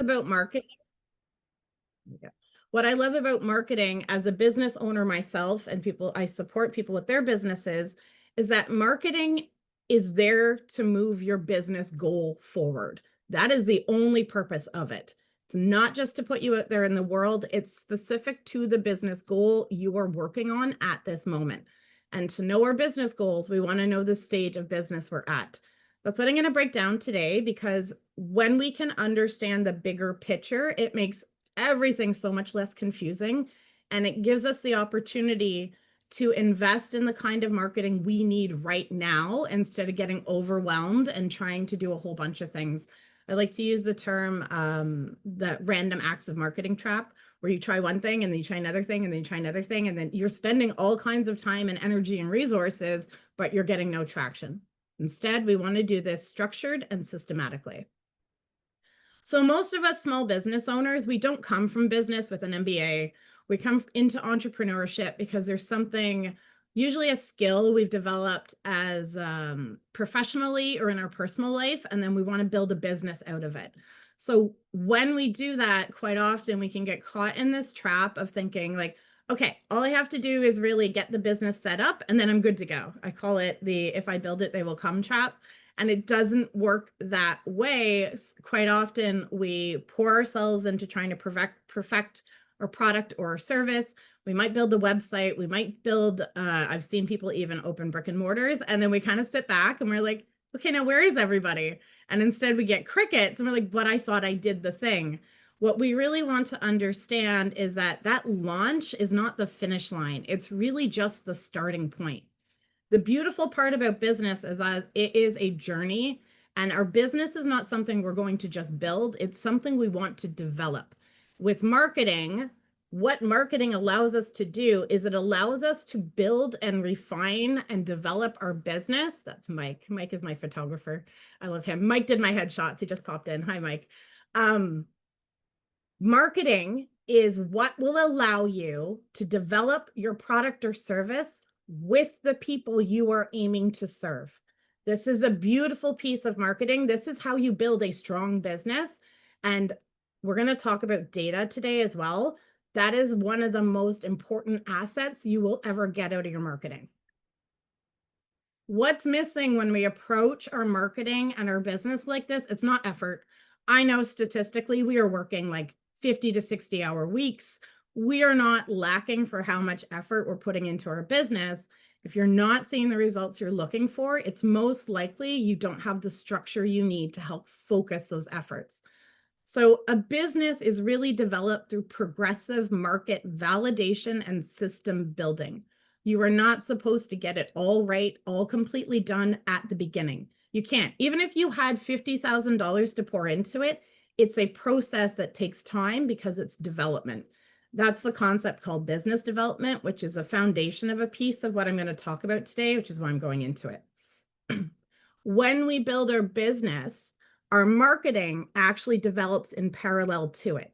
about marketing, what I love about marketing as a business owner myself and people, I support people with their businesses, is that marketing is there to move your business goal forward. That is the only purpose of it. It's not just to put you out there in the world, it's specific to the business goal you are working on at this moment. And to know our business goals, we want to know the stage of business we're at. That's what I'm going to break down today, because when we can understand the bigger picture, it makes everything so much less confusing, and it gives us the opportunity to invest in the kind of marketing we need right now instead of getting overwhelmed and trying to do a whole bunch of things. I like to use the term the random acts of marketing trap, where you try one thing and then you try another thing and then you try another thing, and then you're spending all kinds of time and energy and resources, but you're getting no traction. Instead, we want to do this structured and systematically. So most of us small business owners, we don't come from business with an MBA. We come into entrepreneurship because there's something, usually a skill we've developed as professionally or in our personal life, and then we want to build a business out of it. So when we do that, quite often we can get caught in this trap of thinking like, okay, all I have to do is really get the business set up and then I'm good to go. I call it the if I build it, they will come trap. And it doesn't work that way. Quite often we pour ourselves into trying to perfect our product or our service. We might build a website. We might build, I've seen people even open brick and mortars. And then we kind of sit back and we're like, okay, now where is everybody? And instead we get crickets and we're like, but I thought I did the thing. What we really want to understand is that that launch is not the finish line. It's really just the starting point. The beautiful part about business is that it is a journey, and our business is not something we're going to just build. It's something we want to develop. With marketing, what marketing allows us to do is it allows us to build and refine and develop our business. That's Mike. Mike is my photographer. I love him. Mike did my headshots. He just popped in. Hi, Mike. Marketing is what will allow you to develop your product or service with the people you are aiming to serve. This is a beautiful piece of marketing. This is how you build a strong business. And we're going to talk about data today as well. That is one of the most important assets you will ever get out of your marketing. What's missing when we approach our marketing and our business like this? It's not effort. I know statistically we are working like 50 to 60-hour weeks. We are not lacking for how much effort we're putting into our business. If you're not seeing the results you're looking for, it's most likely you don't have the structure you need to help focus those efforts. So a business is really developed through progressive market validation and system building. You are not supposed to get it all right, all completely done at the beginning. You can't. Even if you had $50,000 to pour into it, it's a process that takes time because it's development. That's the concept called business development, which is a foundation of a piece of what I'm going to talk about today, which is why I'm going into it. When we build our business, our marketing actually develops in parallel to it.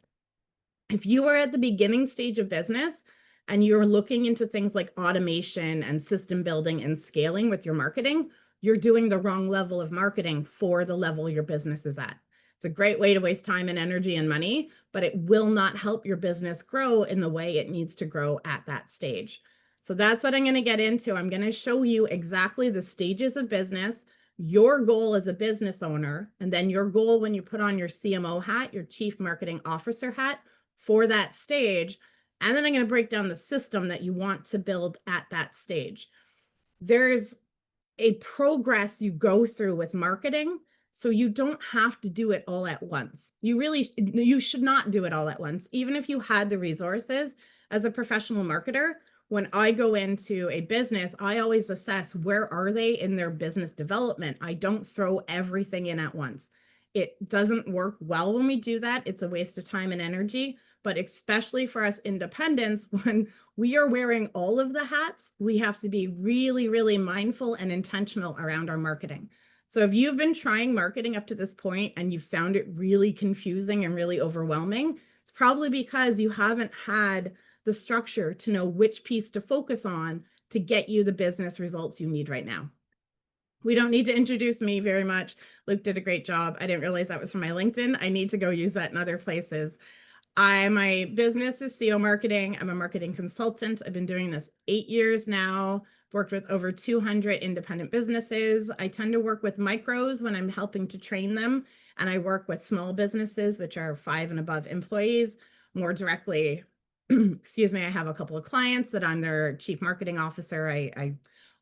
If you are at the beginning stage of business and you're looking into things like automation and system building and scaling with your marketing, you're doing the wrong level of marketing for the level your business is at. It's a great way to waste time and energy and money, but it will not help your business grow in the way it needs to grow at that stage. So that's what I'm going to get into. I'm going to show you exactly the stages of business, your goal as a business owner, and then your goal when you put on your CMO hat, your Chief Marketing Officer hat for that stage. And then I'm going to break down the system that you want to build at that stage. There's a progress you go through with marketing. So you don't have to do it all at once. You should not do it all at once. Even if you had the resources as a professional marketer, when I go into a business, I always assess where are they in their business development. I don't throw everything in at once. It doesn't work well when we do that. It's a waste of time and energy, but especially for us independents, when we are wearing all of the hats, we have to be really, really mindful and intentional around our marketing. So if you've been trying marketing up to this point and you found it really confusing and really overwhelming, it's probably because you haven't had the structure to know which piece to focus on to get you the business results you need right now. We don't need to introduce me very much. Luke did a great job. I didn't realize that was from my LinkedIn. I need to go use that in other places. My business is SEO marketing. I'm a marketing consultant. I've been doing this 8 years now. Worked with over 200 independent businesses. I tend to work with micros when I'm helping to train them, and I work with small businesses, which are 5 and above employees, more directly. Excuse me. I have a couple of clients that I'm their chief marketing officer. I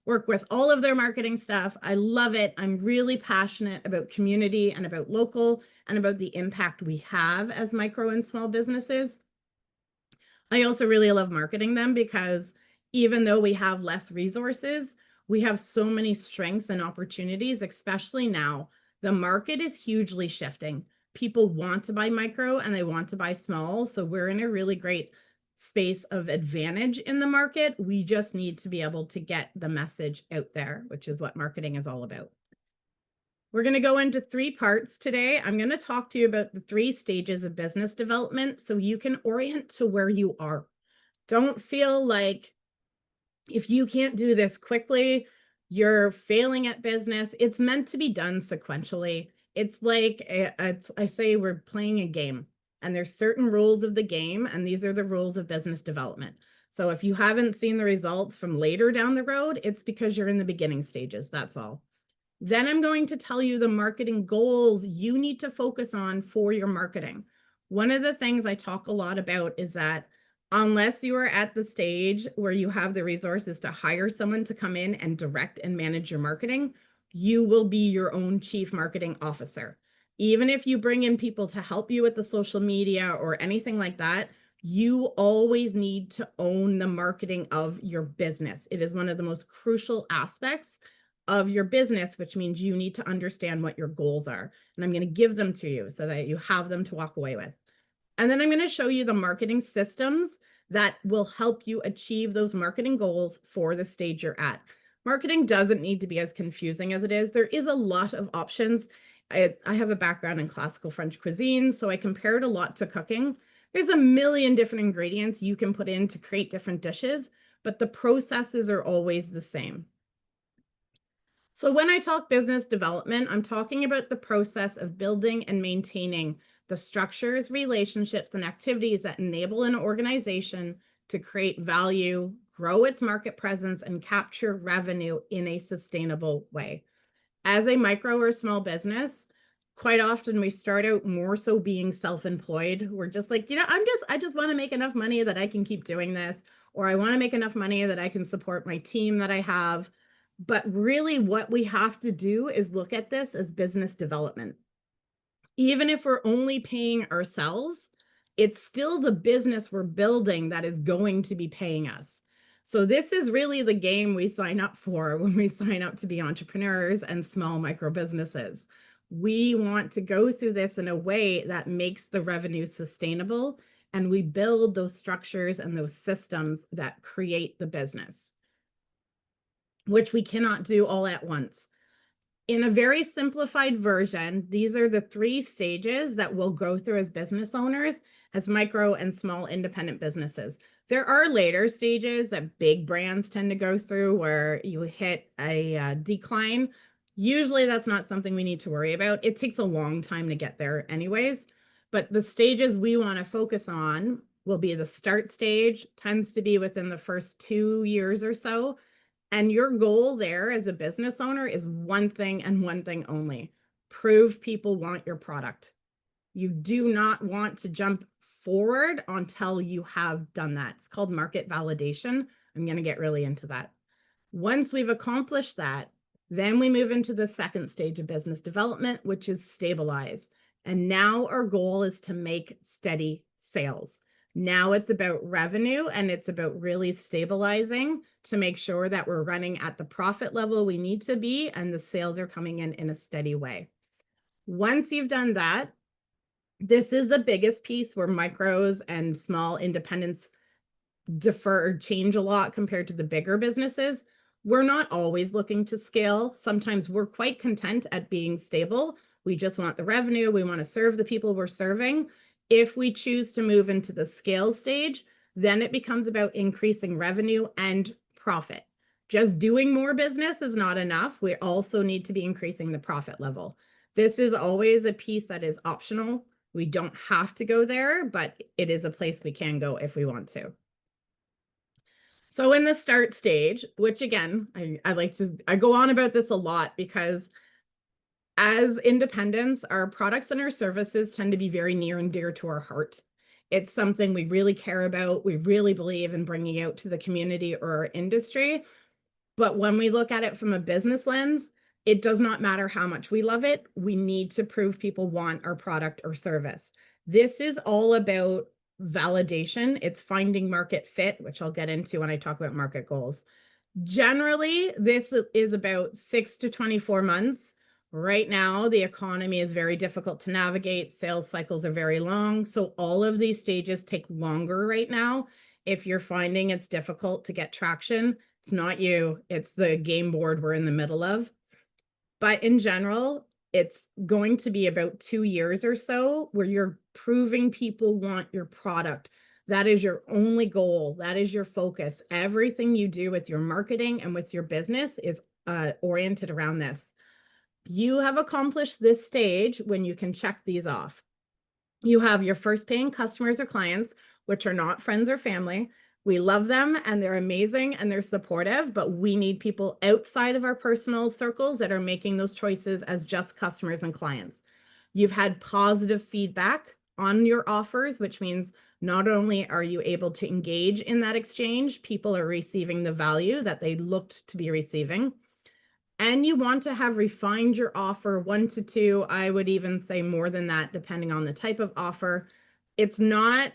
work with all of their marketing stuff. I love it. I'm really passionate about community and about local and about the impact we have as micro and small businesses. I also really love marketing them because even though we have less resources, we have so many strengths and opportunities, especially now. The market is hugely shifting. People want to buy micro and they want to buy small. So we're in a really great space of advantage in the market. We just need to be able to get the message out there, which is what marketing is all about. We're going to go into 3 parts today. I'm going to talk to you about the 3 stages of business development so you can orient to where you are. Don't feel like if you can't do this quickly, you're failing at business. It's meant to be done sequentially. It's like I say we're playing a game, and there's certain rules of the game, and these are the rules of business development. So if you haven't seen the results from later down the road, it's because you're in the beginning stages. That's all. Then I'm going to tell you the marketing goals you need to focus on for your marketing. One of the things I talk a lot about is that unless you are at the stage where you have the resources to hire someone to come in and direct and manage your marketing, you will be your own chief marketing officer. Even if you bring in people to help you with the social media or anything like that, you always need to own the marketing of your business. It is one of the most crucial aspects of your business, which means you need to understand what your goals are. And I'm going to give them to you so that you have them to walk away with. And then I'm going to show you the marketing systems that will help you achieve those marketing goals for the stage you're at. Marketing doesn't need to be as confusing as it is. There is a lot of options. I have a background in classical French cuisine, so I compare it a lot to cooking. There's a million different ingredients you can put in to create different dishes, but the processes are always the same. So when I talk business development, I'm talking about the process of building and maintaining the structures, relationships, and activities that enable an organization to create value, grow its market presence, and capture revenue in a sustainable way. As a micro or small business, quite often we start out more so being self-employed. We're just like, I just want to make enough money that I can keep doing this, or I want to make enough money that I can support my team that I have. But really, what we have to do is look at this as business development. Even if we're only paying ourselves, it's still the business we're building that is going to be paying us. So this is really the game we sign up for when we sign up to be entrepreneurs and small micro businesses. We want to go through this in a way that makes the revenue sustainable, and we build those structures and those systems that create the business, which we cannot do all at once. In a very simplified version, these are the 3 stages that we'll go through as business owners, as micro and small independent businesses. There are later stages that big brands tend to go through where you hit a decline. Usually that's not something we need to worry about. It takes a long time to get there anyways. But the stages we want to focus on will be the start stage, tends to be within the first 2 years or so. And your goal there as a business owner is one thing and one thing only: prove people want your product. You do not want to jump forward until you have done that. It's called market validation. I'm going to get really into that. Once we've accomplished that, then we move into the second stage of business development, which is stabilize. And now our goal is to make steady sales. Now it's about revenue, and it's about really stabilizing to make sure that we're running at the profit level we need to be and the sales are coming in a steady way. Once you've done that, this is the biggest piece where micros and small independents defer or change a lot compared to the bigger businesses. We're not always looking to scale. Sometimes we're quite content at being stable. We just want the revenue. We want to serve the people we're serving. If we choose to move into the scale stage, then it becomes about increasing revenue and profit. Just doing more business is not enough. We also need to be increasing the profit level. This is always a piece that is optional. We don't have to go there, but it is a place we can go if we want to. So in the start stage, which again, I go on about this a lot because as independents, our products and our services tend to be very near and dear to our heart. It's something we really care about. We really believe in bringing out to the community or our industry. But when we look at it from a business lens, it does not matter how much we love it. We need to prove people want our product or service. This is all about validation. It's finding market fit, which I'll get into when I talk about market goals. Generally, this is about 6 to 24 months. Right now, the economy is very difficult to navigate. Sales cycles are very long. So all of these stages take longer right now. If you're finding it's difficult to get traction, it's not you, it's the game board we're in the middle of. But in general, it's going to be about 2 years or so where you're proving people want your product. That is your only goal. That is your focus. Everything you do with your marketing and with your business is oriented around this. You have accomplished this stage when you can check these off. You have your first paying customers or clients, which are not friends or family. We love them and they're amazing and they're supportive, but we need people outside of our personal circles that are making those choices as just customers and clients. You've had positive feedback on your offers, which means not only are you able to engage in that exchange, people are receiving the value that they looked to be receiving. And you want to have refined your offer 1 to 2. I would even say more than that, depending on the type of offer. It's not,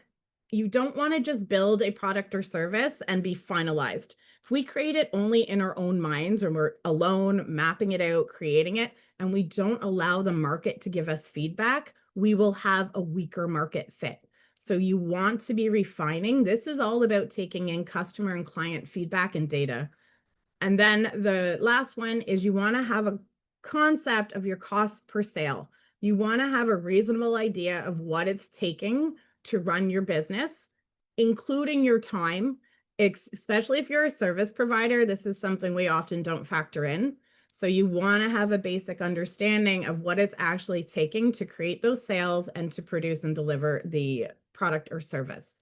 you don't want to just build a product or service and be finalized. If we create it only in our own minds or we're alone, mapping it out, creating it, and we don't allow the market to give us feedback, we will have a weaker market fit. So you want to be refining. This is all about taking in customer and client feedback and data. And then the last one is you want to have a concept of your cost per sale. You want to have a reasonable idea of what it's taking to run your business, including your time, especially if you're a service provider. This is something we often don't factor in. So you want to have a basic understanding of what it's actually taking to create those sales and to produce and deliver the product or service.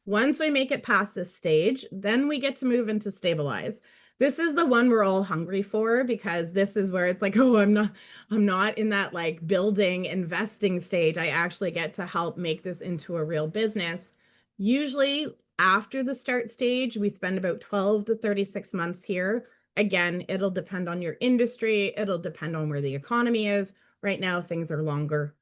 Once we make it past this stage, then we get to move into stabilize. This is the one we're all hungry for because this is where it's like, oh, I'm not in that like building, investing stage. I actually get to help make this into a real business. Usually after the start stage, we spend about 12 to 36 months here. Again, it'll depend on your industry. It'll depend on where the economy is. Right now, things are longer.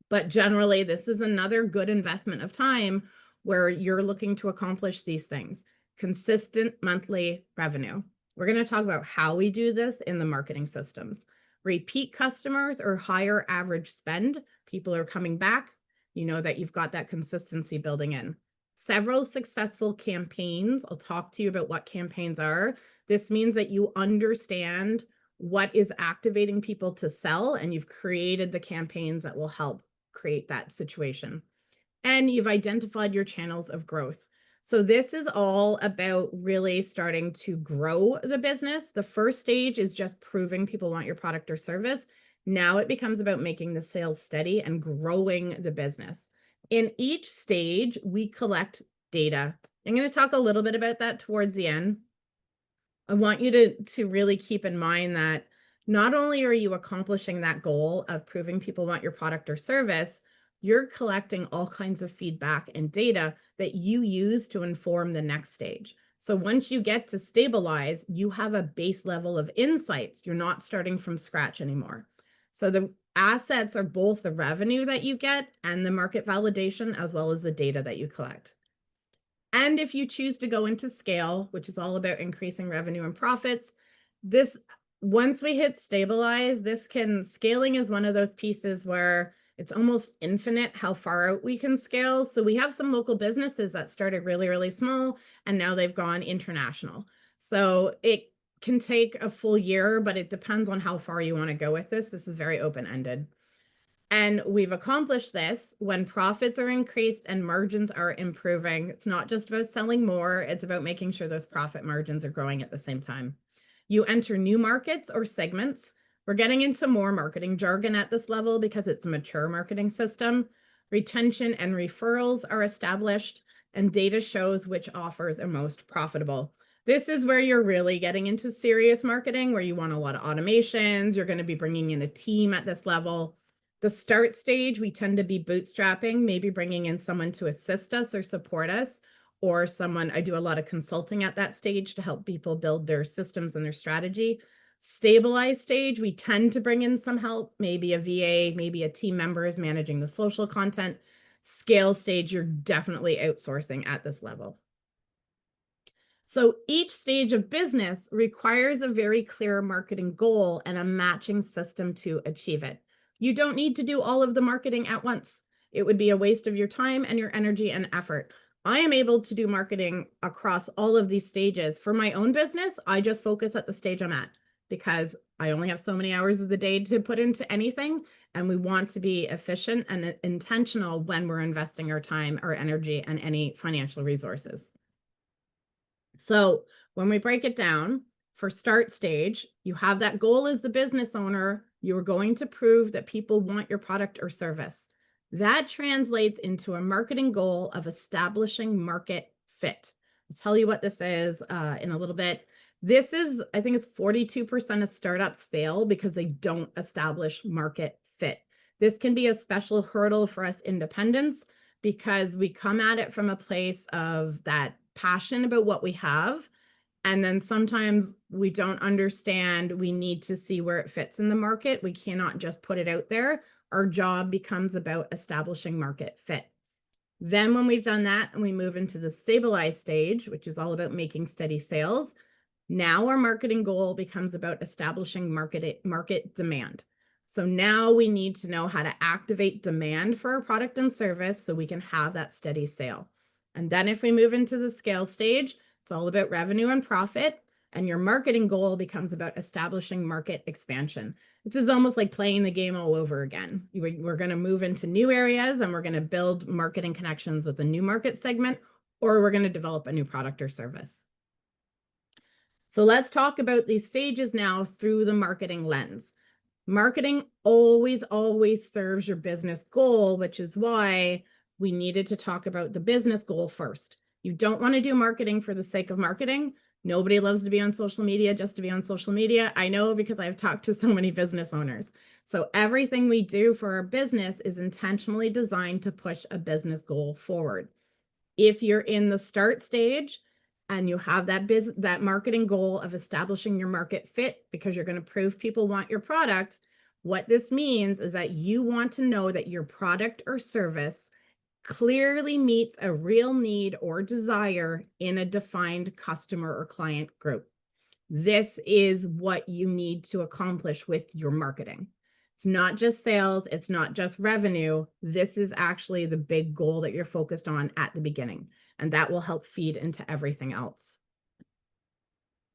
But generally, this is another good investment of time where you're looking to accomplish these things. Consistent monthly revenue. We're going to talk about how we do this in the marketing systems. Repeat customers or higher average spend. People are coming back. You know that you've got that consistency building in. Several successful campaigns. I'll talk to you about what campaigns are. This means that you understand what is activating people to sell, and you've created the campaigns that will help create that situation. And you've identified your channels of growth. So this is all about really starting to grow the business. The first stage is just proving people want your product or service. Now it becomes about making the sales steady and growing the business. In each stage, we collect data. I'm going to talk a little bit about that towards the end. I want you to really keep in mind that not only are you accomplishing that goal of proving people want your product or service, you're collecting all kinds of feedback and data that you use to inform the next stage. So once you get to stabilize, you have a base level of insights. You're not starting from scratch anymore. So the assets are both the revenue that you get and the market validation, as well as the data that you collect. And if you choose to go into scale, which is all about increasing revenue and profits, this, once we hit stabilize, scaling is one of those pieces where it's almost infinite how far out we can scale. So we have some local businesses that started really, really small, and now they've gone international. So it can take a full year, but it depends on how far you want to go with this. This is very open-ended. And we've accomplished this when profits are increased and margins are improving. It's not just about selling more, it's about making sure those profit margins are growing at the same time. You enter new markets or segments. We're getting into more marketing jargon at this level because it's a mature marketing system. Retention and referrals are established, and data shows which offers are most profitable. This is where you're really getting into serious marketing, where you want a lot of automations. You're going to be bringing in a team at this level. The start stage, we tend to be bootstrapping, maybe bringing in someone to assist us or support us, or someone, I do a lot of consulting at that stage to help people build their systems and their strategy. Stabilized stage, we tend to bring in some help, maybe a VA, maybe a team member is managing the social content. Scale stage, you're definitely outsourcing at this level. So each stage of business requires a very clear marketing goal and a matching system to achieve it. You don't need to do all of the marketing at once. It would be a waste of your time and your energy and effort. I am able to do marketing across all of these stages. For my own business, I just focus at the stage I'm at because I only have so many hours of the day to put into anything. And we want to be efficient and intentional when we're investing our time, our energy, and any financial resources. So when we break it down, for start stage, you have that goal as the business owner. You are going to prove that people want your product or service. That translates into a marketing goal of establishing market fit. I'll tell you what this is in a little bit. This is, I think it's 42% of startups fail because they don't establish market fit. This can be a special hurdle for us independents because we come at it from a place of that passion about what we have. And then sometimes we don't understand, we need to see where it fits in the market. We cannot just put it out there. Our job becomes about establishing market fit. Then when we've done that and we move into the stabilized stage, which is all about making steady sales, now our marketing goal becomes about establishing market demand. So now we need to know how to activate demand for our product and service so we can have that steady sale. And then if we move into the scale stage, it's all about revenue and profit. And your marketing goal becomes about establishing market expansion. This is almost like playing the game all over again. We're going to move into new areas and we're going to build marketing connections with a new market segment, or we're going to develop a new product or service. So let's talk about these stages now through the marketing lens. Marketing always serves your business goal, which is why we needed to talk about the business goal first. You don't want to do marketing for the sake of marketing. Nobody loves to be on social media just to be on social media. I know because I've talked to so many business owners. So everything we do for our business is intentionally designed to push a business goal forward. If you're in the start stage and you have that marketing goal of establishing your market fit because you're going to prove people want your product, what this means is that you want to know that your product or service clearly meets a real need or desire in a defined customer or client group. This is what you need to accomplish with your marketing. It's not just sales, it's not just revenue. This is actually the big goal that you're focused on at the beginning, and that will help feed into everything else.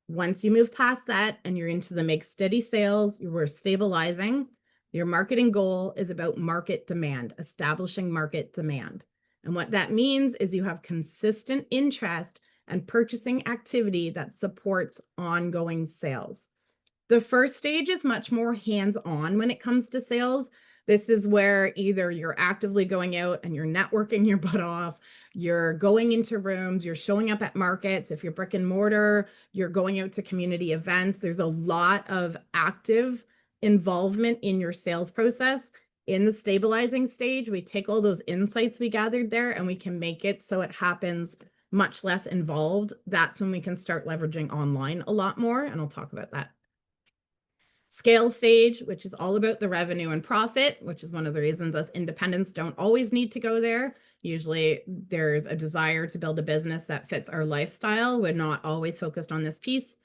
Once you move past that and you're into the make steady sales, you were stabilizing, your marketing goal is about market demand, establishing market demand. And what that means is you have consistent interest and purchasing activity that supports ongoing sales. The first stage is much more hands-on when it comes to sales. This is where either you're actively going out and you're networking your butt off, you're going into rooms, you're showing up at markets. If you're brick and mortar, you're going out to community events. There's a lot of active involvement in your sales process. In the stabilizing stage, we take all those insights we gathered there and we can make it so it happens much less involved. That's when we can start leveraging online a lot more, and I'll talk about that. Scale stage, which is all about the revenue and profit, which is one of the reasons us independents don't always need to go there. Usually there's a desire to build a business that fits our lifestyle. We're not always focused on this piece.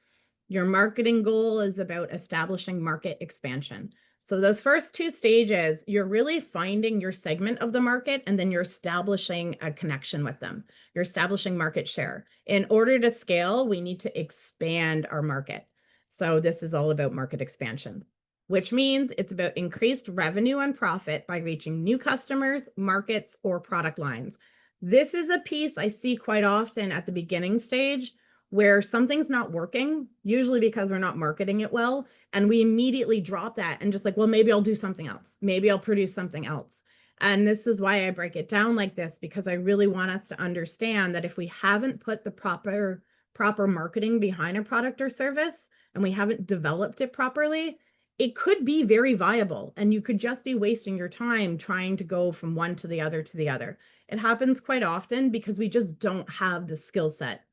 Your marketing goal is about establishing market expansion. So those first two stages, you're really finding your segment of the market and then you're establishing a connection with them. You're establishing market share. In order to scale, we need to expand our market. So this is all about market expansion. which means it's about increased revenue and profit by reaching new customers, markets, or product lines. This is a piece I see quite often at the beginning stage where something's not working, usually because we're not marketing it well, and we immediately drop that and just like, well, maybe I'll do something else. Maybe I'll produce something else. And this is why I break it down like this, because I really want us to understand that if we haven't put the proper marketing behind a product or service and we haven't developed it properly, it could be very viable and you could just be wasting your time trying to go from one to the other to the other. It happens quite often because we just don't have the skill set.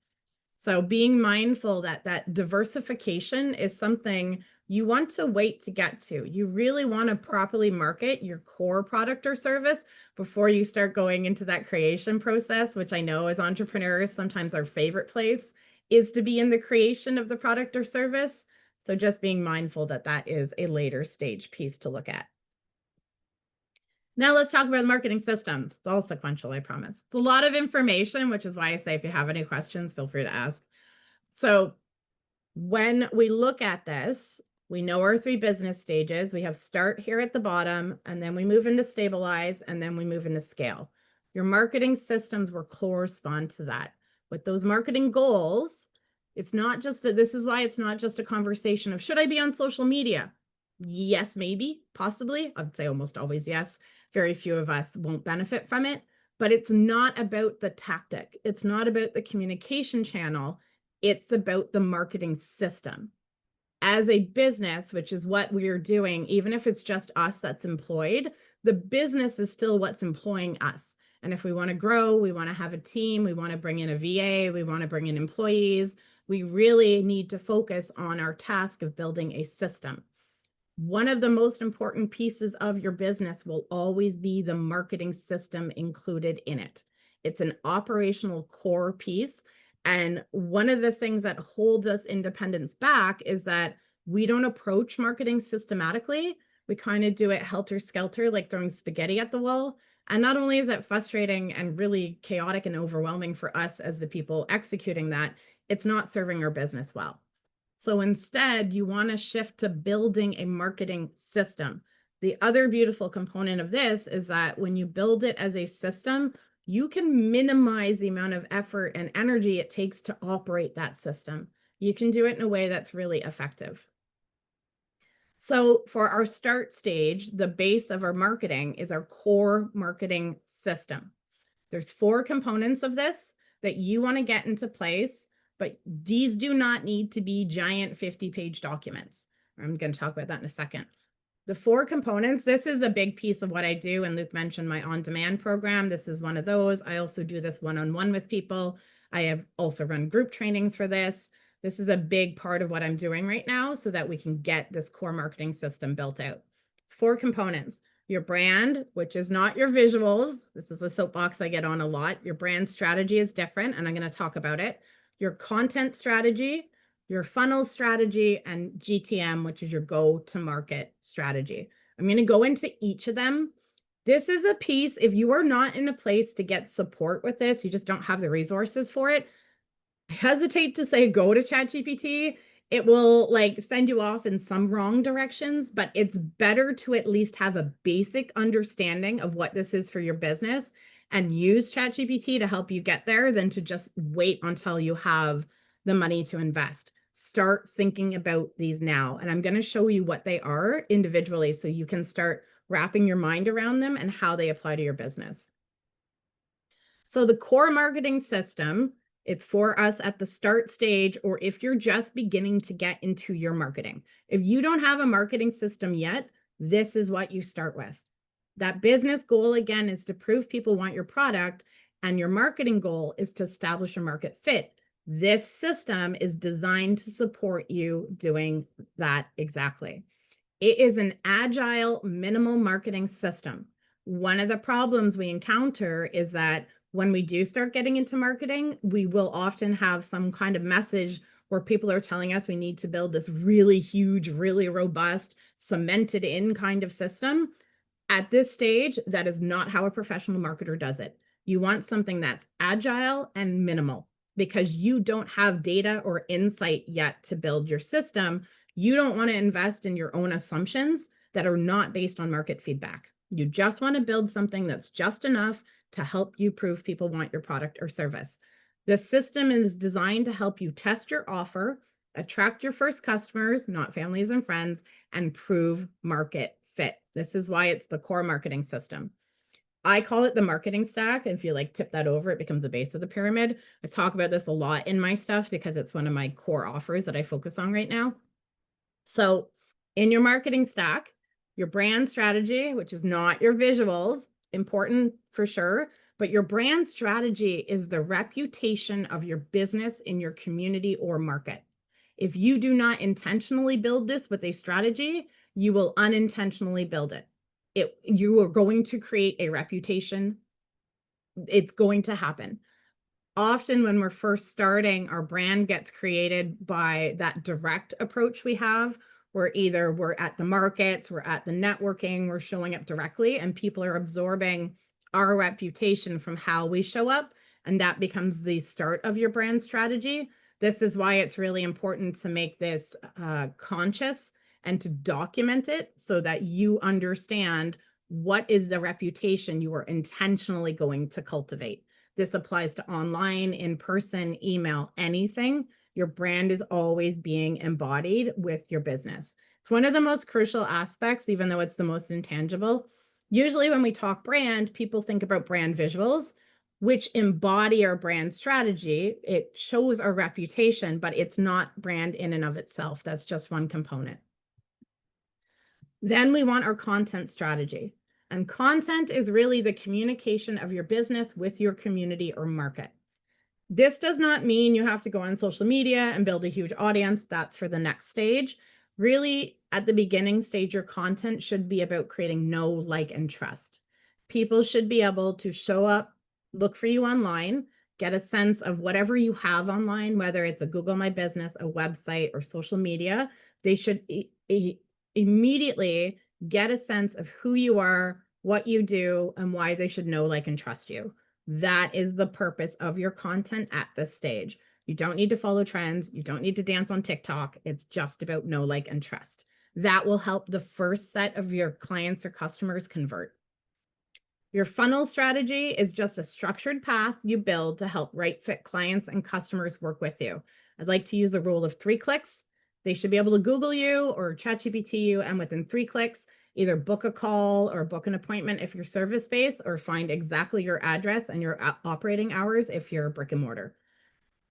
So being mindful that that diversification is something you want to wait to get to. You really want to properly market your core product or service before you start going into that creation process, which I know as entrepreneurs, sometimes our favorite place is to be in the creation of the product or service. So just being mindful that that is a later stage piece to look at. Now let's talk about marketing systems. It's all sequential, I promise. It's a lot of information, which is why I say if you have any questions, feel free to ask. So when we look at this, we know our 3 business stages. We have start here at the bottom, and then we move into stabilize, and then we move into scale. Your marketing systems will correspond to that. With those marketing goals, it's not just this is why it's not just a conversation of should I be on social media? Yes, maybe, possibly. I'd say almost always yes. Very few of us won't benefit from it, but it's not about the tactic. It's not about the communication channel. It's about the marketing system. As a business, which is what we're doing, even if it's just us that's employed, the business is still what's employing us. And if we want to grow, we want to have a team, we want to bring in a VA, we want to bring in employees, we really need to focus on our task of building a system. One of the most important pieces of your business will always be the marketing system included in it. It's an operational core piece. And one of the things that holds us independents back is that we don't approach marketing systematically. We kind of do it helter-skelter, like throwing spaghetti at the wall. And not only is that frustrating and really chaotic and overwhelming for us as the people executing that, it's not serving our business well. So instead, you want to shift to building a marketing system. The other beautiful component of this is that when you build it as a system, you can minimize the amount of effort and energy it takes to operate that system. You can do it in a way that's really effective. So for our start stage, the base of our marketing is our core marketing system. There's 4 components of this that you want to get into place, but these do not need to be giant 50-page documents. I'm going to talk about that in a second. The 4 components, this is a big piece of what I do. And Luke mentioned my on-demand program. This is one of those. I also do this one-on-one with people. I have also run group trainings for this. This is a big part of what I'm doing right now so that we can get this core marketing system built out. It's 4 components. Your brand, which is not your visuals. This is a soapbox I get on a lot. Your brand strategy is different, and I'm going to talk about it. Your content strategy, your funnel strategy, and GTM, which is your go-to-market strategy. I'm going to go into each of them. This is a piece, if you are not in a place to get support with this, you just don't have the resources for it, I hesitate to say go to ChatGPT. It will like send you off in some wrong directions, but it's better to at least have a basic understanding of what this is for your business and use ChatGPT to help you get there than to just wait until you have the money to invest. Start thinking about these now. And I'm going to show you what they are individually so you can start wrapping your mind around them and how they apply to your business. So the core marketing system, it's for us at the start stage, or if you're just beginning to get into your marketing. If you don't have a marketing system yet, this is what you start with. That business goal, again, is to prove people want your product, and your marketing goal is to establish a market fit. This system is designed to support you doing that exactly. It is an agile, minimal marketing system. One of the problems we encounter is that when we do start getting into marketing, we will often have some kind of message where people are telling us we need to build this really huge, really robust, cemented in kind of system. At this stage, that is not how a professional marketer does it. You want something that's agile and minimal because you don't have data or insight yet to build your system. You don't want to invest in your own assumptions that are not based on market feedback. You just want to build something that's just enough to help you prove people want your product or service. The system is designed to help you test your offer, attract your first customers, not families and friends, and prove market fit. This is why it's the core marketing system. I call it the marketing stack. If you like tip that over, it becomes the base of the pyramid. I talk about this a lot in my stuff because it's one of my core offers that I focus on right now. So in your marketing stack, your brand strategy, which is not your visuals, important for sure, but your brand strategy is the reputation of your business in your community or market. If you do not intentionally build this with a strategy, you will unintentionally build it. You are going to create a reputation. It's going to happen. Often when we're first starting, our brand gets created by that direct approach we have, where either we're at the markets, we're at the networking, we're showing up directly, and people are absorbing our reputation from how we show up, and that becomes the start of your brand strategy. This is why it's really important to make this conscious and to document it so that you understand what is the reputation you are intentionally going to cultivate. This applies to online, in person, email, anything. Your brand is always being embodied with your business. It's one of the most crucial aspects, even though it's the most intangible. Usually when we talk brand, people think about brand visuals, which embody our brand strategy. It shows our reputation, but it's not brand in and of itself. That's just one component. Then we want our content strategy. And content is really the communication of your business with your community or market. This does not mean you have to go on social media and build a huge audience. That's for the next stage. Really, at the beginning stage, your content should be about creating know, like, and trust. People should be able to show up, look for you online, get a sense of whatever you have online, whether it's a Google My Business, a website, or social media. They should immediately get a sense of who you are, what you do, and why they should know, like, and trust you. That is the purpose of your content at this stage. You don't need to follow trends. You don't need to dance on TikTok. It's just about know, like, and trust. That will help the first set of your clients or customers convert. Your funnel strategy is just a structured path you build to help right fit clients and customers work with you. I'd like to use the rule of 3 clicks. They should be able to Google you or ChatGPT you, and within 3 clicks, either book a call or book an appointment if you're service-based, or find exactly your address and your operating hours if you're brick and mortar.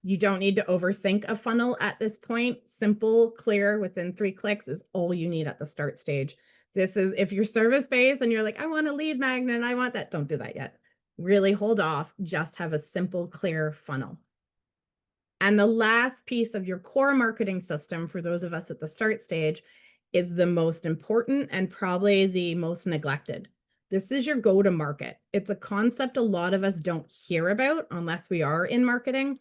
You don't need to overthink a funnel at this point. Simple, clear, within 3 clicks is all you need at the start stage. This is if you're service-based and you're like, I want a lead magnet, I want that. Don't do that yet. Really hold off. Just have a simple, clear funnel. And the last piece of your core marketing system for those of us at the start stage is the most important and probably the most neglected. This is your go-to-market. It's a concept a lot of us don't hear about unless we are in marketing.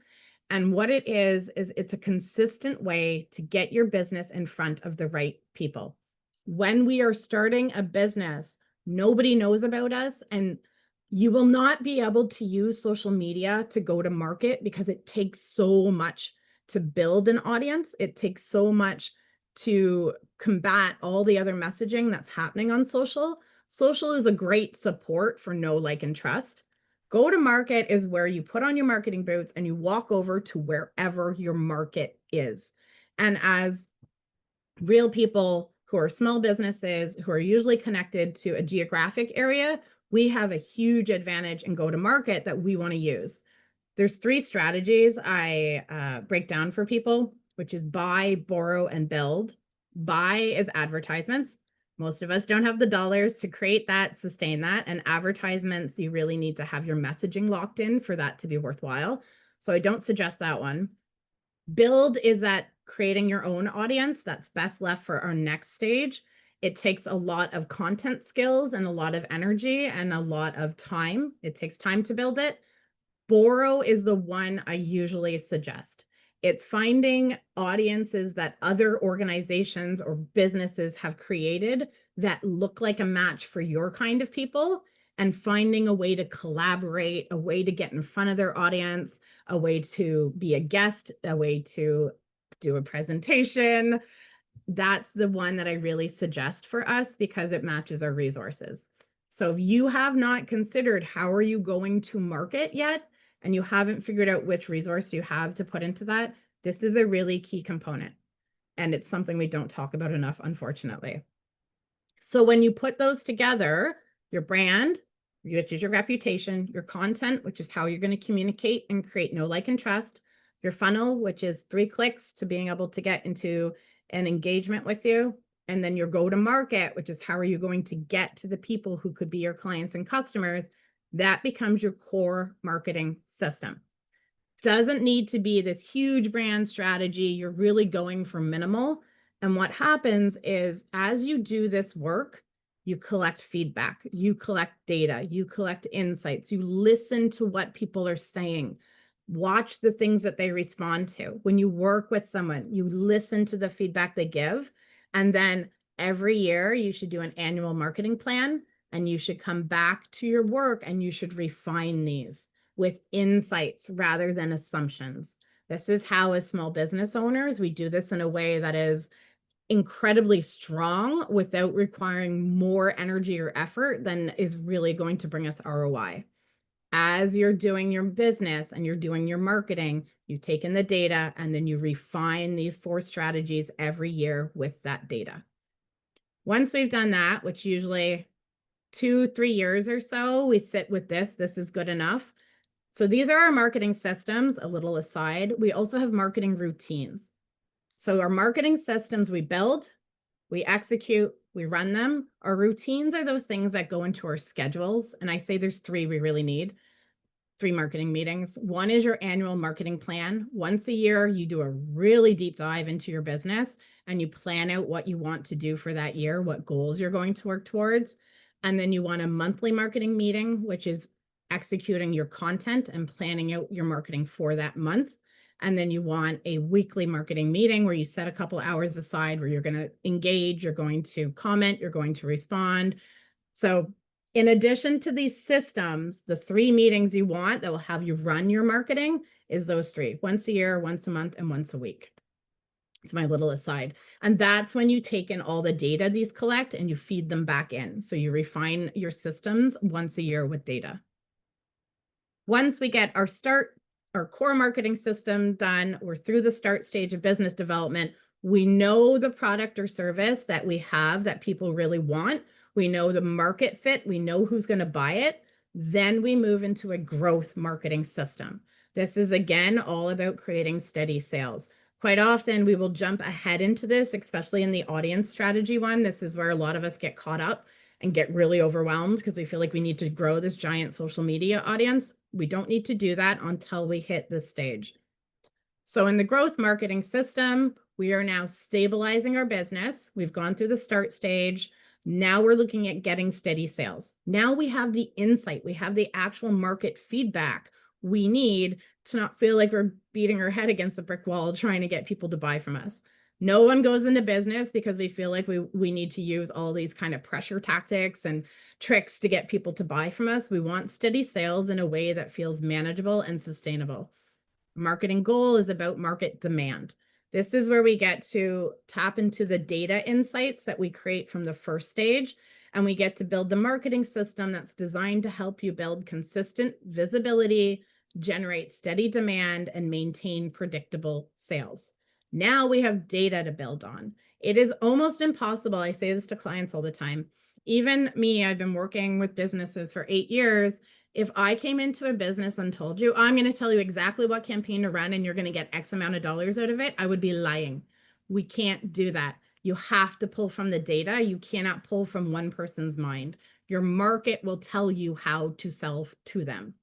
And what it is it's a consistent way to get your business in front of the right people. When we are starting a business, nobody knows about us, and you will not be able to use social media to go to market because it takes so much to build an audience. It takes so much to combat all the other messaging that's happening on social. Social is a great support for know, like, and trust. Go to market is where you put on your marketing boots and you walk over to wherever your market is. And as real people who are small businesses, who are usually connected to a geographic area, we have a huge advantage in go to market that we want to use. There's 3 strategies I break down for people, which is buy, borrow, and build. Buy is advertisements. Most of us don't have the dollars to create that, sustain that. And advertisements, you really need to have your messaging locked in for that to be worthwhile. So I don't suggest that one. Build is that creating your own audience. That's best left for our next stage. It takes a lot of content skills and a lot of energy and a lot of time. It takes time to build it. Borrow is the one I usually suggest. It's finding audiences that other organizations or businesses have created that look like a match for your kind of people, and finding a way to collaborate, a way to get in front of their audience, a way to be a guest, a way to do a presentation. that's the one that I really suggest for us because it matches our resources. So if you have not considered how are you going to market yet, and you haven't figured out which resource you have to put into that, this is a really key component. And it's something we don't talk about enough, unfortunately. So when you put those together, your brand, which is your reputation, your content, which is how you're going to communicate and create know, like, and trust, your funnel, which is 3 clicks to being able to get into an engagement with you, and then your go to market, which is how are you going to get to the people who could be your clients and customers, that becomes your core marketing system. Doesn't need to be this huge brand strategy. You're really going for minimal. And what happens is as you do this work, you collect feedback, you collect data, you collect insights, you listen to what people are saying, watch the things that they respond to. When you work with someone, you listen to the feedback they give. And then every year, you should do an annual marketing plan and you should come back to your work and you should refine these with insights rather than assumptions. This is how, as small business owners, we do this in a way that is incredibly strong without requiring more energy or effort than is really going to bring us ROI. As you're doing your business and you're doing your marketing, you take in the data and then you refine these 4 strategies every year with that data. Once we've done that, which usually 2-3 years or so, we sit with this. This is good enough. So these are our marketing systems. A little aside, we also have marketing routines. So our marketing systems we build, we execute, we run them. Our routines are those things that go into our schedules. And I say there's 3 we really need. 3 marketing meetings. One is your annual marketing plan. Once a year, you do a really deep dive into your business and you plan out what you want to do for that year, what goals you're going to work towards. And then you want a monthly marketing meeting, which is executing your content and planning out your marketing for that month. And then you want a weekly marketing meeting where you set a couple hours aside where you're going to engage, you're going to comment, you're going to respond. So in addition to these systems, the 3 meetings you want that will have you run your marketing is those 3, once a year, once a month, and once a week. It's my little aside. And that's when you take in all the data these collect and you feed them back in. So you refine your systems once a year with data. Once we get our core marketing system done, we're through the start stage of business development. We know the product or service that we have that people really want. We know the market fit. We know who's going to buy it. Then we move into a growth marketing system. This is, again, all about creating steady sales. Quite often, we will jump ahead into this, especially in the audience strategy one. This is where a lot of us get caught up and get really overwhelmed because we feel like we need to grow this giant social media audience. We don't need to do that until we hit this stage. So in the growth marketing system, we are now stabilizing our business. We've gone through the start stage. Now we're looking at getting steady sales. Now we have the insight. We have the actual market feedback we need to not feel like we're beating our head against the brick wall trying to get people to buy from us. No one goes into business because we feel like we need to use all these kind of pressure tactics and tricks to get people to buy from us. We want steady sales in a way that feels manageable and sustainable. Marketing goal is about market demand. This is where we get to tap into the data insights that we create from the first stage, and we get to build the marketing system that's designed to help you build consistent visibility, generate steady demand, and maintain predictable sales. Now we have data to build on. It is almost impossible. I say this to clients all the time. Even me, I've been working with businesses for 8 years. If I came into a business and told you, I'm going to tell you exactly what campaign to run and you're going to get X amount of dollars out of it, I would be lying. We can't do that. You have to pull from the data. You cannot pull from one person's mind. Your market will tell you how to sell to them.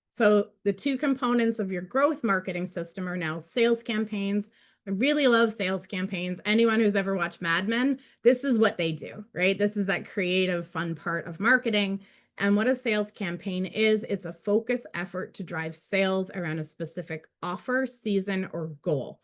So the 2 components of your growth marketing system are now sales campaigns. I really love sales campaigns. Anyone who's ever watched Mad Men, this is what they do, right? This is that creative, fun part of marketing. And what a sales campaign is, it's a focused effort to drive sales around a specific offer, season, or goal.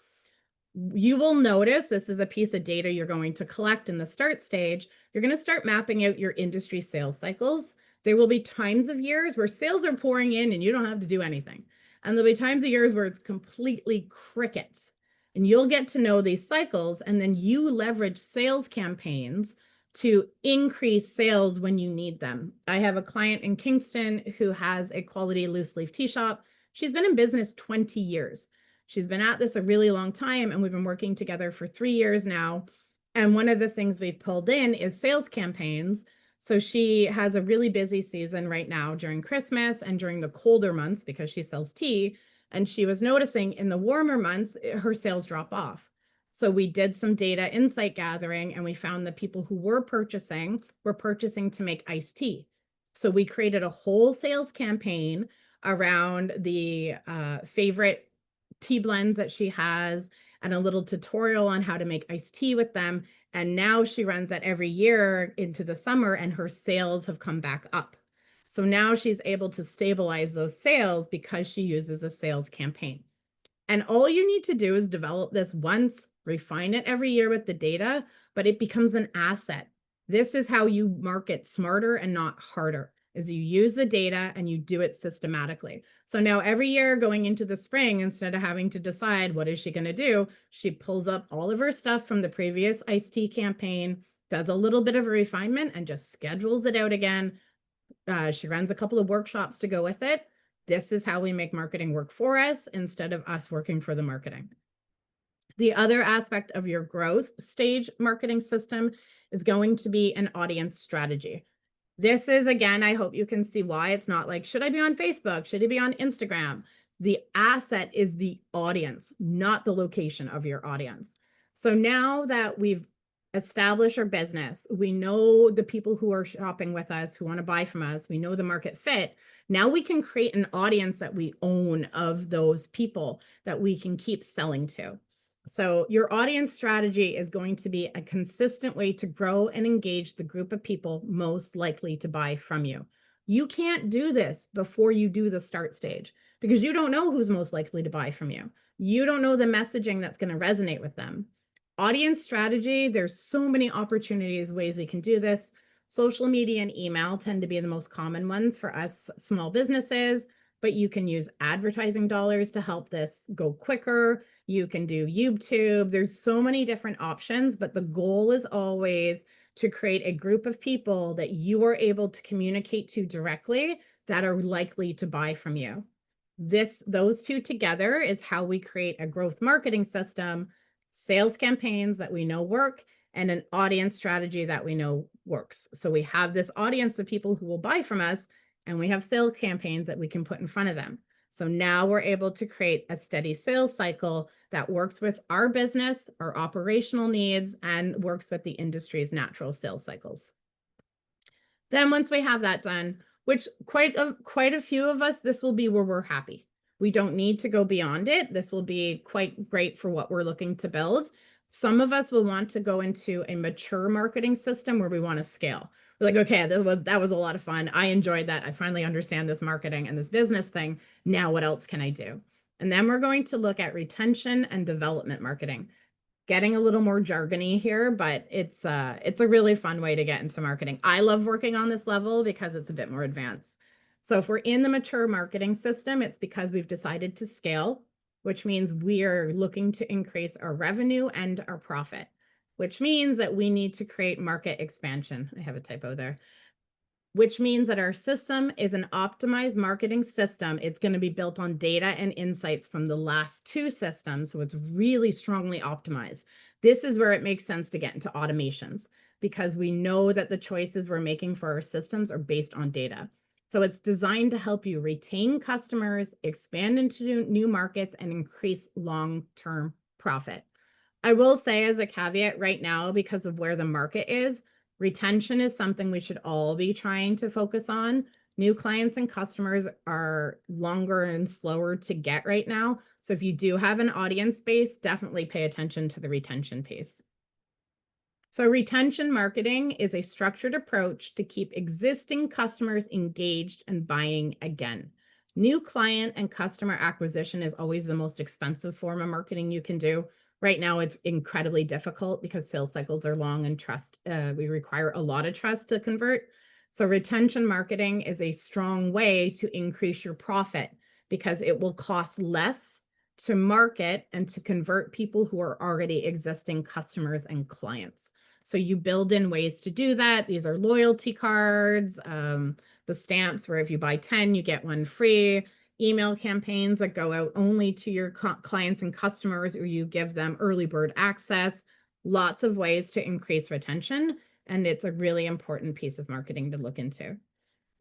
You will notice this is a piece of data you're going to collect in the start stage. You're going to start mapping out your industry sales cycles. There will be times of years where sales are pouring in and you don't have to do anything. And there'll be times of years where it's completely crickets. And you'll get to know these cycles, and then you leverage sales campaigns to increase sales when you need them. I have a client in Kingston who has a quality loose leaf tea shop. She's been in business 20 years. She's been at this a really long time, and we've been working together for 3 years now. And one of the things we pulled in is sales campaigns. So she has a really busy season right now during Christmas and during the colder months because she sells tea. And she was noticing in the warmer months, her sales drop off. So we did some data insight gathering, and we found that people who were purchasing to make iced tea. So we created a whole sales campaign around the favorite tea blends that she has and a little tutorial on how to make iced tea with them. And now she runs that every year into the summer, and her sales have come back up. So now she's able to stabilize those sales because she uses a sales campaign. And all you need to do is develop this once, refine it every year with the data, but it becomes an asset. This is how you market smarter and not harder, is you use the data and you do it systematically. So now every year going into the spring, instead of having to decide what is she going to do, she pulls up all of her stuff from the previous iced tea campaign, does a little bit of a refinement, and just schedules it out again. She runs a couple of workshops to go with it. This is how we make marketing work for us instead of us working for the marketing. The other aspect of your growth stage marketing system is going to be an audience strategy. This is, again, I hope you can see why it's not like, should I be on Facebook? Should I be on Instagram? The asset is the audience, not the location of your audience. So now that we've established our business, we know the people who are shopping with us, who want to buy from us, we know the market fit. Now we can create an audience that we own of those people that we can keep selling to. So your audience strategy is going to be a consistent way to grow and engage the group of people most likely to buy from you. You can't do this before you do the start stage because you don't know who's most likely to buy from you. You don't know the messaging that's going to resonate with them. Audience strategy, there's so many opportunities, ways we can do this. Social media and email tend to be the most common ones for us small businesses, but you can use advertising dollars to help this go quicker. You can do YouTube. There's so many different options, but the goal is always to create a group of people that you are able to communicate to directly that are likely to buy from you. Those two together is how we create a growth marketing system, sales campaigns that we know work, and an audience strategy that we know works. So we have this audience of people who will buy from us, and we have sales campaigns that we can put in front of them. So now we're able to create a steady sales cycle that works with our business, our operational needs, and works with the industry's natural sales cycles. Then once we have that done, which quite a few of us, this will be where we're happy. We don't need to go beyond it. This will be quite great for what we're looking to build. Some of us will want to go into a mature marketing system where we want to scale. We're like, okay, that was a lot of fun. I enjoyed that. I finally understand this marketing and this business thing. Now what else can I do? And then we're going to look at retention and development marketing. Getting a little more jargony here, but it's a really fun way to get into marketing. I love working on this level because it's a bit more advanced. So if we're in the mature marketing system, it's because we've decided to scale, which means we are looking to increase our revenue and our profit, which means that we need to create market expansion. I have a typo there. Which means that our system is an optimized marketing system. It's going to be built on data and insights from the last two systems. So it's really strongly optimized. This is where it makes sense to get into automations because we know that the choices we're making for our systems are based on data. So it's designed to help you retain customers, expand into new markets, and increase long-term profit. I will say as a caveat right now, because of where the market is, retention is something we should all be trying to focus on. New clients and customers are longer and slower to get right now. So if you do have an audience base, definitely pay attention to the retention piece. So retention marketing is a structured approach to keep existing customers engaged and buying again. New client and customer acquisition is always the most expensive form of marketing you can do. Right now, it's incredibly difficult because sales cycles are long and we require a lot of trust to convert. So retention marketing is a strong way to increase your profit because it will cost less to market and to convert people who are already existing customers and clients. So you build in ways to do that. These are loyalty cards, the stamps where if you buy 10, you get one free, email campaigns that go out only to your clients and customers, or you give them early bird access, lots of ways to increase retention. And it's a really important piece of marketing to look into.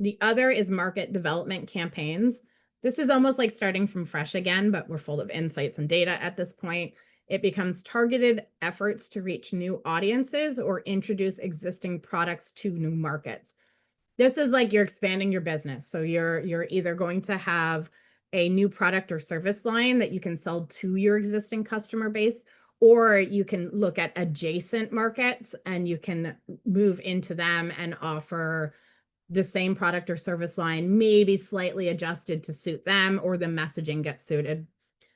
The other is market development campaigns. This is almost like starting from fresh again, but we're full of insights and data at this point. It becomes targeted efforts to reach new audiences or introduce existing products to new markets. This is like you're expanding your business. So you're either going to have a new product or service line that you can sell to your existing customer base, or you can look at adjacent markets and you can move into them and offer the same product or service line, maybe slightly adjusted to suit them, or the messaging gets suited.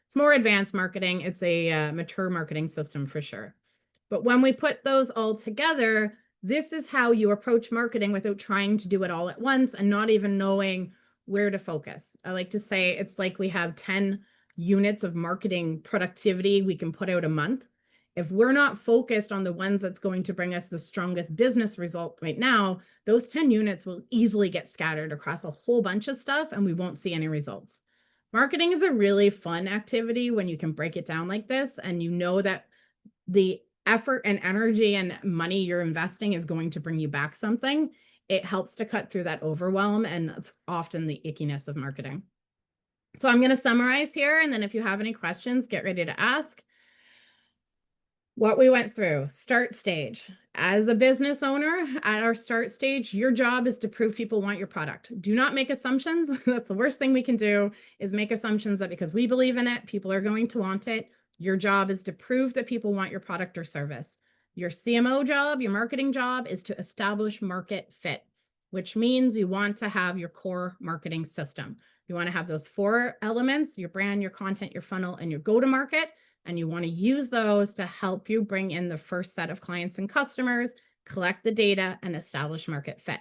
It's more advanced marketing. It's a mature marketing system for sure. But when we put those all together, this is how you approach marketing without trying to do it all at once and not even knowing where to focus. I like to say it's like we have 10 units of marketing productivity we can put out a month. If we're not focused on the ones that's going to bring us the strongest business result right now, those 10 units will easily get scattered across a whole bunch of stuff and we won't see any results. Marketing is a really fun activity when you can break it down like this and you know that the effort and energy and money you're investing is going to bring you back something. It helps to cut through that overwhelm, and that's often the ickiness of marketing. So I'm going to summarize here, and then if you have any questions, get ready to ask. What we went through, start stage. As a business owner, at our start stage, your job is to prove people want your product. Do not make assumptions. That's the worst thing we can do, is make assumptions that because we believe in it, people are going to want it. Your job is to prove that people want your product or service. Your CMO job, your marketing job, is to establish market fit, which means you want to have your core marketing system. You want to have those 4 elements: your brand, your content, your funnel, and your go-to-market. And you want to use those to help you bring in the first set of clients and customers, collect the data, and establish market fit.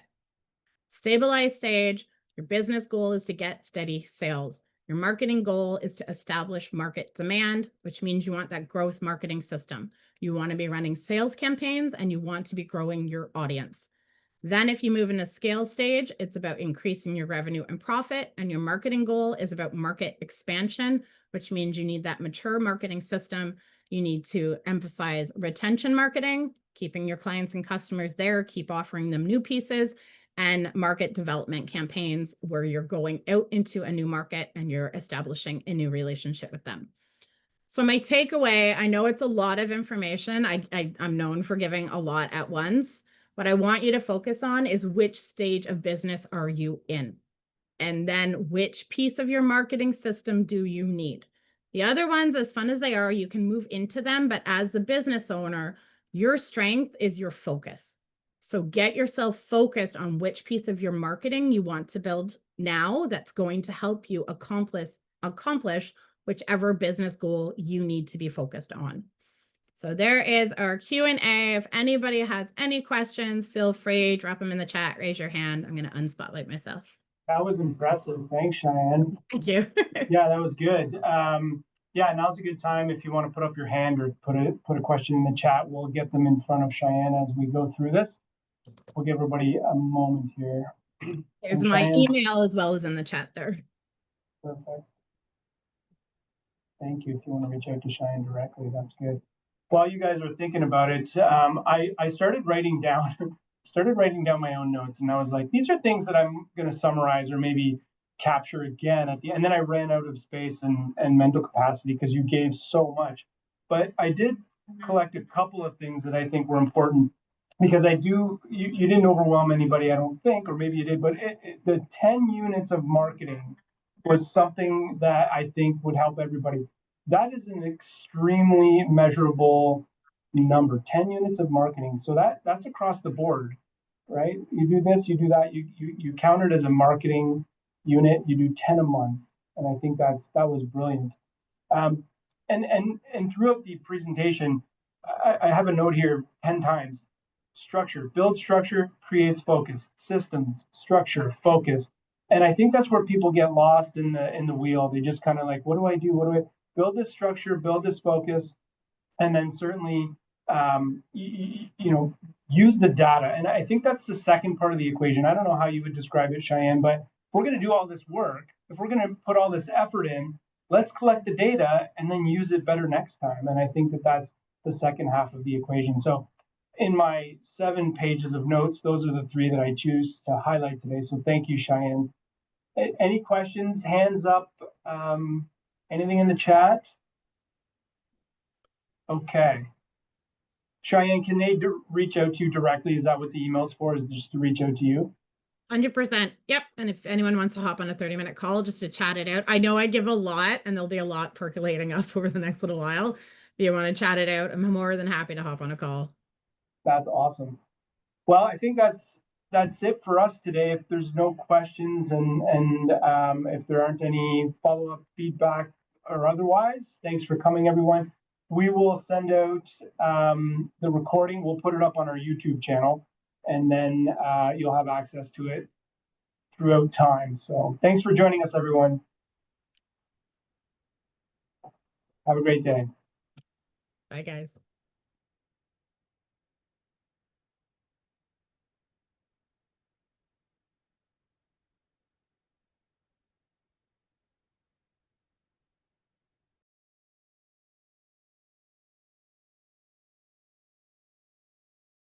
Stabilize stage, your business goal is to get steady sales. Your marketing goal is to establish market demand, which means you want that growth marketing system. You want to be running sales campaigns and you want to be growing your audience. Then if you move into scale stage, it's about increasing your revenue and profit, and your marketing goal is about market expansion, which means you need that mature marketing system. You need to emphasize retention marketing, keeping your clients and customers there, keep offering them new pieces, and market development campaigns where you're going out into a new market and you're establishing a new relationship with them. So my takeaway, I know it's a lot of information. I'm known for giving a lot at once. What I want you to focus on is which stage of business are you in? And then which piece of your marketing system do you need? The other ones, as fun as they are, you can move into them, but as the business owner, your strength is your focus. So get yourself focused on which piece of your marketing you want to build now that's going to help you accomplish whichever business goal you need to be focused on. So there is our Q&A. If anybody has any questions, feel free, drop them in the chat, raise your hand. I'm going to unspotlight myself. That was impressive. Thanks, Cheyanne. Thank you. Yeah, that was good. Yeah, now's a good time if you want to put up your hand or put a question in the chat. We'll get them in front of Cheyanne as we go through this. We'll give everybody a moment here. There's my email as well as in the chat there. Perfect. Thank you. If you want to reach out to Cheyanne directly, that's good. While you guys are thinking about it, I started writing down my own notes, and I was like, these are things that I'm going to summarize or maybe capture again at the end. And then I ran out of space and mental capacity because you gave so much. But I did collect a couple of things that I think were important, because you didn't overwhelm anybody, I don't think, or maybe you did, but the 10 units of marketing was something that I think would help everybody. That is an extremely measurable number, 10 units of marketing. So that's across the board, right? You do this, you do that, you count it as a marketing unit, you do 10 a month. And I think that was brilliant. And throughout the presentation, I have a note here 10 times. Structure, build structure, creates focus. Systems, structure, focus. And I think that's where people get lost in the wheel. They just kind of like, what do I do? build this structure, build this focus, and then certainly, use the data. And I think that's the second part of the equation. I don't know how you would describe it, Cheyanne, but if we're going to do all this work, if we're going to put all this effort in, let's collect the data and then use it better next time. And I think that that's the second half of the equation. So in my 7 pages of notes, those are the 3 that I choose to highlight today. So thank you, Cheyanne. Any questions? Hands up. Anything in the chat? Okay. Cheyanne, can they reach out to you directly? Is that what the email's for? Is just to reach out to you? 100%. Yep. And if anyone wants to hop on a 30-minute call just to chat it out, I know I give a lot and there'll be a lot percolating up over the next little while. If you want to chat it out, I'm more than happy to hop on a call. That's awesome. Well, I think that's it for us today. If there's no questions and if there aren't any follow-up feedback or otherwise, thanks for coming, everyone. We will send out the recording. We'll put it up on our YouTube channel, and then you'll have access to it throughout time. So thanks for joining us, everyone. Have a great day. Bye, guys.